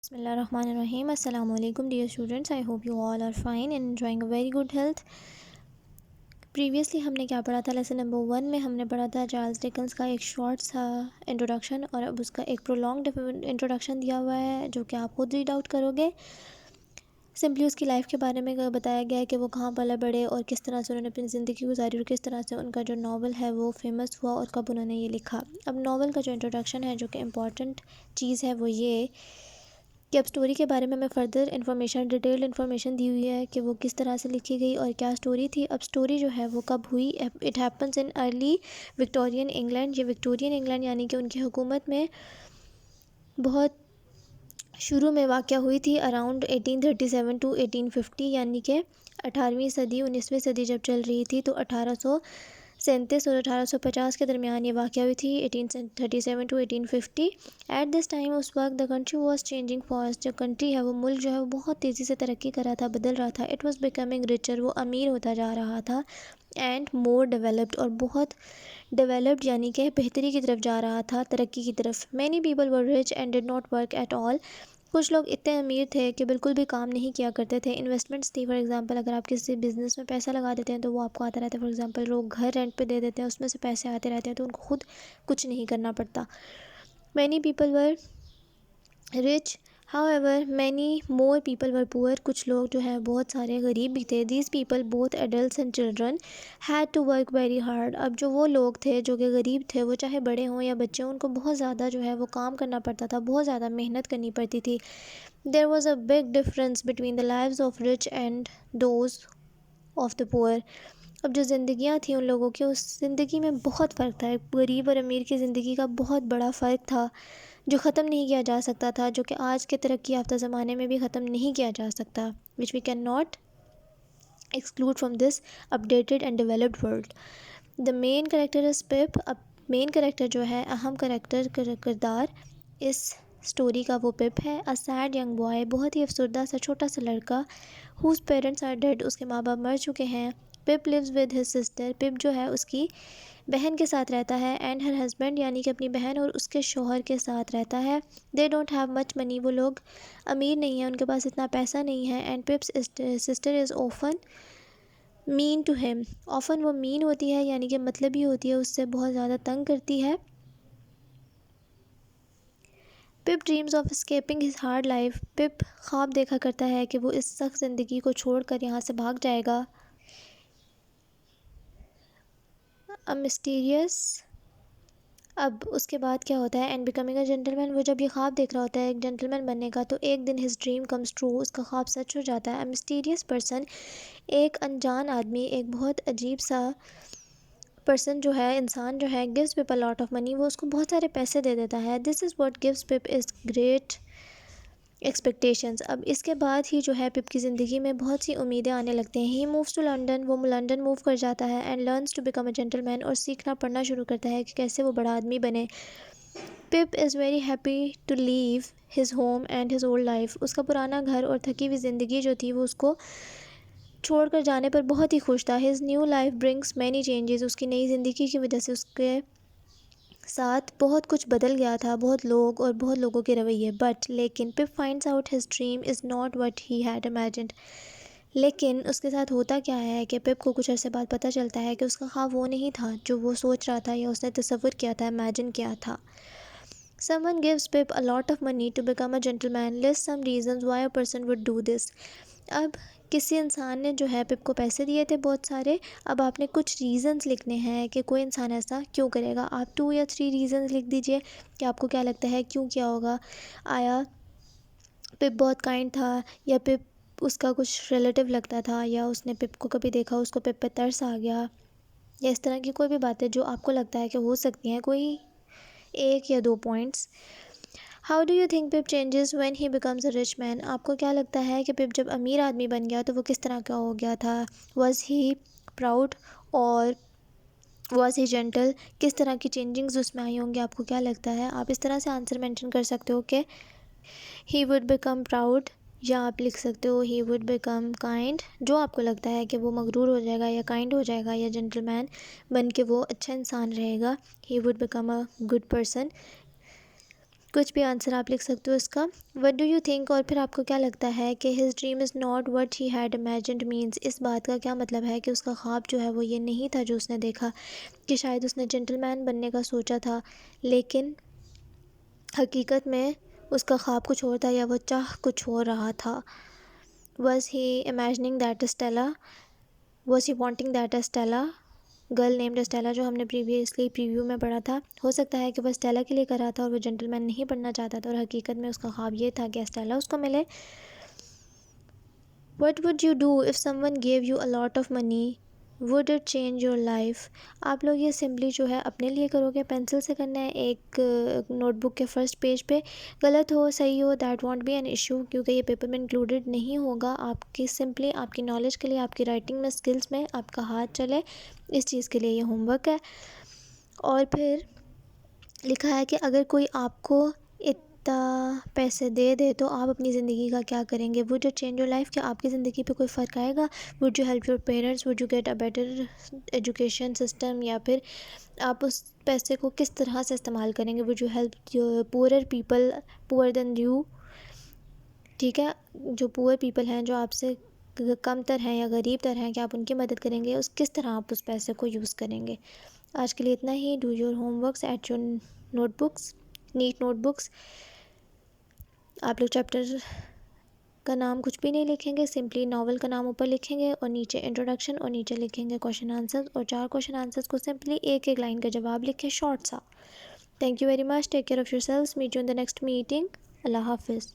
بسم اللہ الرحمن الرحیم. السلام علیکم dear students. I hope you all are fine and enjoying a very good health. Previously ہم نے کیا پڑھا تھا؟ لیسن نمبر 1 میں ہم نے پڑھا تھا چارلز ڈکنس کا ایک شارٹ سا انٹروڈکشن، اور اب اس کا ایک پرولونگڈ انٹروڈکشن دیا ہوا ہے جو کہ آپ خود ریڈ آؤٹ کرو گے. سمپلی اس کی لائف کے بارے میں بتایا گیا ہے کہ وہ کہاں پلے بڑھے اور کس طرح سے انہوں نے اپنی زندگی گزاری اور کس طرح سے ان کا جو ناول ہے وہ فیمس ہوا اور کب انہوں نے یہ لکھا. اب ناول کا جو انٹروڈکشن ہے جو کہ امپورٹنٹ چیز ہے وہ یہ کہ اب سٹوری کے بارے میں ہمیں فردر انفارمیشن، ڈیٹیلڈ انفارمیشن دی ہوئی ہے کہ وہ کس طرح سے لکھی گئی اور کیا سٹوری تھی. اب سٹوری جو ہے وہ کب ہوئی؟ It happens in early Victorian England. یہ وکٹورین انگلینڈ یعنی کہ ان کی حکومت میں بہت شروع میں واقع ہوئی تھی، اراؤنڈ 1837 ٹو 1850، یعنی کہ 18ویں صدی 19ویں صدی جب چل رہی تھی تو 1837 اور 1850 کے درمیان یہ واقع ہوئی تھی. 1837 ٹو 1850. ایٹ دس ٹائم اس وقت the country was changing fast. جو کنٹری ہے وہ ملک جو ہے وہ بہت تیزی سے ترقی کر رہا تھا، بدل رہا تھا. It was becoming richer. وہ امیر ہوتا جا رہا تھا. اینڈ مور ڈیولپڈ، اور بہت ڈیولپڈ یعنی کہ بہتری کی طرف جا رہا تھا، ترقی کی طرف. Many people were rich and did not work at all. کچھ لوگ اتنے امیر تھے کہ بالکل بھی کام نہیں کیا کرتے تھے. انویسٹمنٹس تھی. فار ایگزامپل اگر آپ کسی بزنس میں پیسہ لگا دیتے ہیں تو وہ آپ کو آتا رہتا ہے. فار ایگزامپل لوگ گھر رینٹ پہ دے دیتے ہیں، اس میں سے پیسے آتے رہتے ہیں تو ان کو خود کچھ نہیں کرنا پڑتا. Many people were rich however many more people were poor. کچھ لوگ جو ہیں بہت سارے غریب بھی تھے. these people both adults and children had to work very hard. اب جو وہ لوگ تھے جو کہ غریب تھے، وہ چاہے بڑے ہوں یا بچے ہوں، ان کو بہت زیادہ جو ہے وہ کام کرنا پڑتا تھا، بہت زیادہ محنت کرنی پڑتی تھی. there was a big difference between the lives of rich and those of the poor. اب جو زندگیاں تھیں ان لوگوں کی، اس زندگی میں بہت فرق تھا. غریب اور امیر کی زندگی کا بہت بڑا فرق تھا جو ختم نہیں کیا جا سکتا تھا، جو کہ آج کے ترقی یافتہ زمانے میں بھی ختم نہیں کیا جا سکتا. which we cannot exclude from this updated and developed world. the main character is Pip. اب مین کریکٹر جو ہے، اہم کردار اس سٹوری کا وہ پپ ہے. a sad young boy. بہت ہی افسردہ سا چھوٹا سا لڑکا. whose parents are dead. اس کے ماں باپ مر چکے ہیں. Pip lives with his sister. پپ جو ہے اس کی بہن کے ساتھ رہتا ہے. اینڈ ہر ہسبینڈ یعنی کہ اپنی بہن اور اس کے شوہر کے ساتھ رہتا ہے. دے ڈونٹ ہیو مچ منی. وہ لوگ امیر نہیں ہیں، ان کے پاس اتنا پیسہ نہیں ہے. And Pip's sister is often mean to him. often وہ مین ہوتی ہے یعنی کہ مطلبی ہوتی ہے، اس سے بہت زیادہ تنگ کرتی ہے. Pip dreams of escaping his hard life. Pip خواب دیکھا کرتا ہے کہ وہ اس سخت زندگی کو چھوڑ کر یہاں سے بھاگ جائے گا. مسٹیریس. اب اس کے بعد کیا ہوتا ہے؟ And becoming a gentle. وہ جب یہ خواب دیکھ رہا ہوتا ہے ایک جینٹل مین بننے کا، تو ایک دن ہز ڈریم کمز ٹرو. اس کا خواب سچ ہو جاتا ہے. اے مسٹیریس پرسن. ایک انجان آدمی، ایک بہت عجیب سا پرسن جو ہے، انسان جو ہے، gives Pip a lot of money. وہ اس کو بہت سارے پیسے دے دیتا ہے. this is what gives Pip is great expectations. اب اس کے بعد ہی جو ہے پپ کی زندگی میں بہت سی امیدیں آنے لگتے ہیں. he moves to London. وہ لندن موو کر جاتا ہے. and learns to become a gentleman. اور سیکھنا پڑھنا شروع کرتا ہے کہ کیسے وہ بڑا آدمی بنے. Pip is very happy to leave his home and his old life. اس کا پرانا گھر اور تھکی ہوئی زندگی جو تھی وہ اس کو چھوڑ کر جانے پر بہت ہی خوش تھا. his new life brings many changes. اس کی نئی زندگی کی وجہ سے اس کے ساتھ بہت کچھ بدل گیا تھا، بہت لوگ اور بہت لوگوں کے رویے. بٹ لیکن Pip finds out his dream is not what he had imagined. لیکن اس کے ساتھ ہوتا کیا ہے کہ پپ کو کچھ عرصے بعد پتہ چلتا ہے کہ اس کا خواب وہ نہیں تھا جو وہ سوچ رہا تھا یا اس نے تصور کیا تھا، امیجن کیا تھا. someone gives Pip a lot of money to become a gentleman. list some reasons why a person would do this. اب کسی انسان نے جو ہے پپ کو پیسے دیے تھے بہت سارے. اب آپ نے کچھ ریزنز لکھنے ہیں کہ کوئی انسان ایسا کیوں کرے گا. آپ 2 یا 3 ریزنز لکھ دیجئے کہ آپ کو کیا لگتا ہے کیوں کیا ہوگا. آیا پپ بہت کائنڈ تھا، یا پپ اس کا کچھ ریلیٹیو لگتا تھا، یا اس نے پپ کو کبھی دیکھا اس کو پپ پہ ترس آ گیا، یا اس طرح کی کوئی بھی باتیں جو آپ کو لگتا ہے کہ ہو سکتی ہیں. کوئی 1 یا 2 points. How do you think Pip changes when he becomes a rich man? آپ کو کیا لگتا ہے کہ پپ جب امیر آدمی بن گیا تو وہ کس طرح کا ہو گیا تھا؟ Was he proud اور was he gentle؟ کس طرح کی چینجنگز اس میں آئی ہوں گی؟ آپ کو کیا لگتا ہے؟ آپ اس طرح سے آنسر مینشن کر سکتے ہو کہ he would become proud، یا آپ لکھ سکتے ہو he would become kind. جو آپ کو لگتا ہے کہ وہ مغرور ہو جائے گا یا کائنڈ ہو جائے گا یا جینٹل مین بن کے وہ اچھا انسان رہے گا. he would become a good person. کچھ بھی آنسر آپ لکھ سکتے ہو اس کا. وٹ ڈو یو تھنک، اور پھر آپ کو کیا لگتا ہے کہ his dream is not what he had imagined means, اس بات کا کیا مطلب ہے کہ اس کا خواب جو ہے وہ یہ نہیں تھا جو اس نے دیکھا، کہ شاید اس نے جینٹل مین بننے کا سوچا تھا لیکن حقیقت میں اس کا خواب کچھ اور تھا، یا وہ چاہ کچھ اور رہا تھا. Was he imagining that Stella, was he wanting that Stella, girl named Stella جو ہم نے پریویسلی پریویو میں پڑھا تھا. ہو سکتا ہے کہ وہ اسٹیلا کے لیے کر رہا تھا اور وہ جینٹل مین نہیں بننا چاہتا تھا، اور حقیقت میں اس کا خواب یہ تھا کہ اسٹیلا اس کو ملے. What would you do if someone gave you a lot of money? Would it change your life? آپ لوگ یہ سمپلی جو ہے اپنے لیے کرو گے، پینسل سے کرنا ہے ایک نوٹ بک کے فرسٹ پیج پہ. غلط ہو صحیح ہو that won't be an issue, کیونکہ یہ پیپر میں انکلوڈیڈ نہیں ہوگا. آپ کی سمپلی آپ کی نالج کے لیے، آپ کی رائٹنگ میں اسکلس میں آپ کا ہاتھ چلے، اس چیز کے لیے یہ ہوم ورک ہے. اور پھر لکھا ہے کہ اگر کوئی آپ کو پیسے دے دے تو آپ اپنی زندگی کا کیا کریں گے. Would you change your life, کیا آپ کی زندگی پہ کوئی فرق آئے گا. Would you help your parents, would you get a better education system, یا پھر آپ اس پیسے کو کس طرح سے استعمال کریں گے. وڈ یو ہیلپ پورر پیپل پور دین یو، ٹھیک ہے، جو پور پیپل ہیں جو آپ سے کم تر ہیں یا غریب تر ہیں، کہ آپ ان کی مدد کریں گے، کس طرح آپ اس پیسے کو یوز کریں گے. آج کے لیے اتنا ہی. Do your homeworks at your notebooks, neat notebooks. آپ لوگ چیپٹر کا نام کچھ بھی نہیں لکھیں گے، سمپلی ناول کا نام اوپر لکھیں گے اور نیچے انٹروڈکشن، اور نیچے لکھیں گے کوشچن آنسرز، اور 4 کوشچن آنسرز کو سمپلی ایک ایک لائن کا جواب لکھیں شارٹ سا. Thank you very much. Take care of yourselves. Meet you in the next meeting. اللہ حافظ.